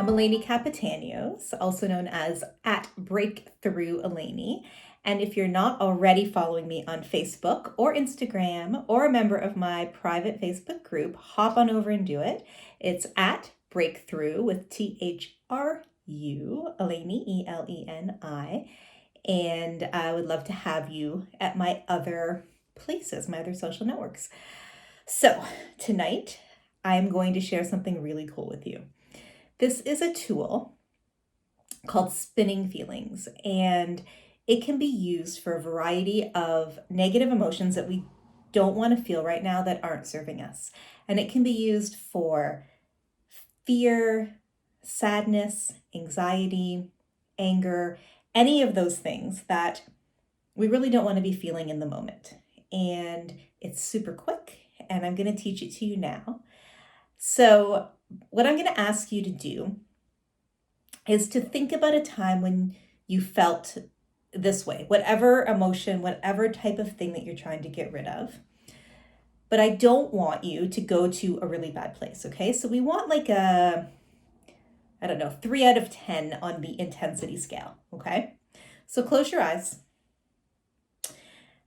I'm Eleni Capitanios, also known as at Breakthrough Eleni. And if you're not already following me on Facebook or Instagram or a member of my private Facebook group, hop on over and do it. It's at Breakthrough with THRU, Eleni, ELENI. And I would love to have you at my other places, my other social networks. So tonight, I'm going to share something really cool with you. This is a tool called Spinning Feelings, and it can be used for a variety of negative emotions that we don't want to feel right now that aren't serving us. And it can be used for fear, sadness, anxiety, anger, any of those things that we really don't want to be feeling in the moment. And it's super quick, and I'm going to teach it to you now. So, what I'm going to ask you to do is to think about a time when you felt this way, whatever emotion, whatever type of thing that you're trying to get rid of. But I don't want you to go to a really bad place, okay? So we want like a, 3 out of 10 on the intensity scale, okay? So close your eyes.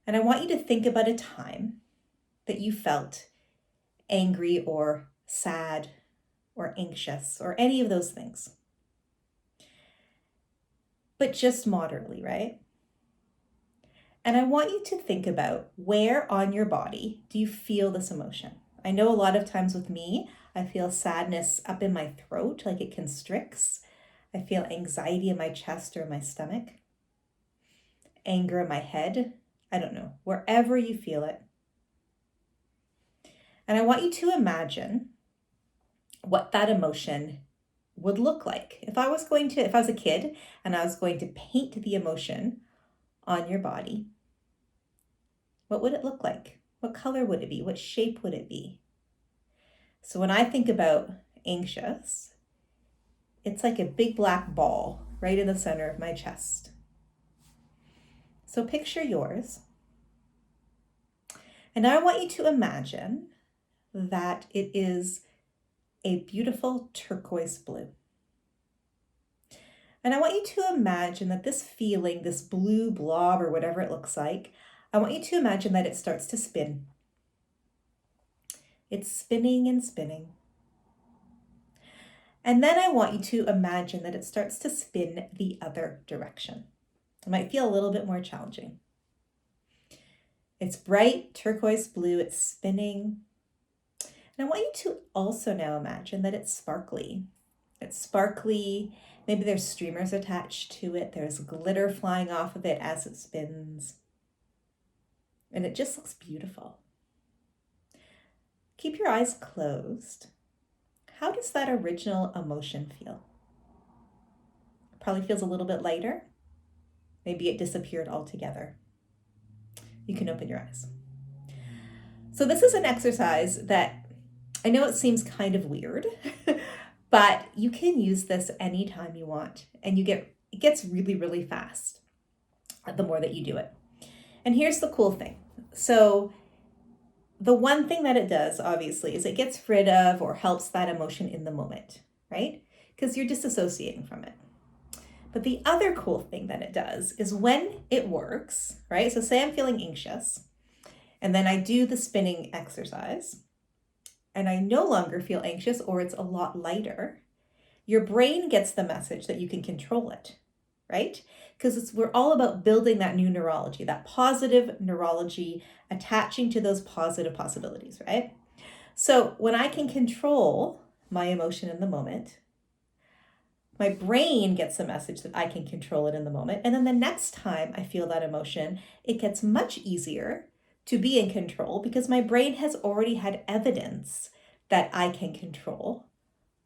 And I want you to think about a time that you felt angry or sad or anxious or any of those things. But just moderately, right? And I want you to think about where on your body do you feel this emotion? I know a lot of times with me, I feel sadness up in my throat, like it constricts. I feel anxiety in my chest or my stomach, anger in my head. I don't know, wherever you feel it. And I want you to imagine what that emotion would look like. If I was a kid and I was going to paint the emotion on your body, what would it look like? What color would it be? What shape would it be? So when I think about anxious, it's like a big black ball right in the center of my chest. So picture yours. And I want you to imagine that it is a beautiful turquoise blue. And I want you to imagine that this feeling, this blue blob or whatever it looks like, I want you to imagine that it starts to spin. It's spinning and spinning. And then I want you to imagine that it starts to spin the other direction. It might feel a little bit more challenging. It's bright turquoise blue, it's spinning. And I want you to also now imagine that it's sparkly. It's sparkly. Maybe there's streamers attached to it. There's glitter flying off of it as it spins. And it just looks beautiful. Keep your eyes closed. How does that original emotion feel? Probably feels a little bit lighter. Maybe it disappeared altogether. You can open your eyes. So this is an exercise that I know it seems kind of weird, but you can use this anytime you want, and it gets really, really fast the more that you do it. And here's the cool thing. So the one thing that it does, obviously, is it gets rid of or helps that emotion in the moment, right? Because you're disassociating from it. But the other cool thing that it does is when it works, right? So say I'm feeling anxious, and then I do the spinning exercise, and I no longer feel anxious, or it's a lot lighter, your brain gets the message that you can control it, right? Because we're all about building that new neurology, that positive neurology, attaching to those positive possibilities, right? So when I can control my emotion in the moment, my brain gets the message that I can control it in the moment. And then the next time I feel that emotion, it gets much easier to be in control because my brain has already had evidence that I can control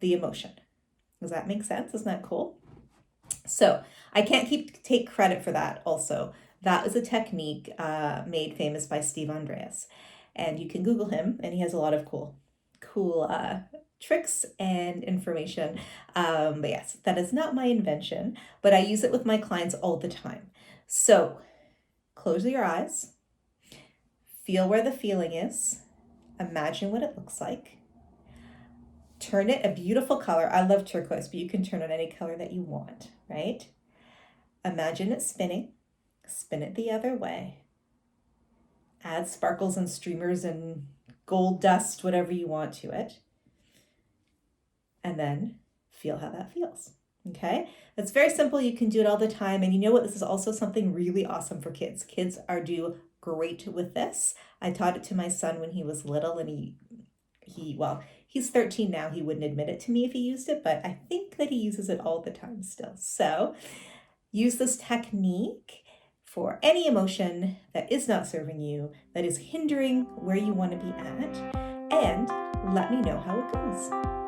the emotion. Does that make sense? Isn't that cool? So I can't take credit for that also. That is a technique made famous by Steve Andreas. And you can Google him, and he has a lot of cool tricks and information. But yes, that is not my invention, but I use it with my clients all the time. So close your eyes. Feel where the feeling is. Imagine what it looks like. turn it a beautiful color. I love turquoise, but you can turn it any color that you want, right? Imagine it spinning. Spin it the other way. Add sparkles and streamers and gold dust, whatever you want to it. And then feel how that feels. Okay, it's very simple. You can do it all the time. And you know what? This is also something really awesome for kids. Kids are do great with this. I taught it to my son when he was little, and he's 13 now. He wouldn't admit it to me if he used it, but I think that he uses it all the time still. So use this technique for any emotion that is not serving you, that is hindering where you want to be at, and let me know how it goes.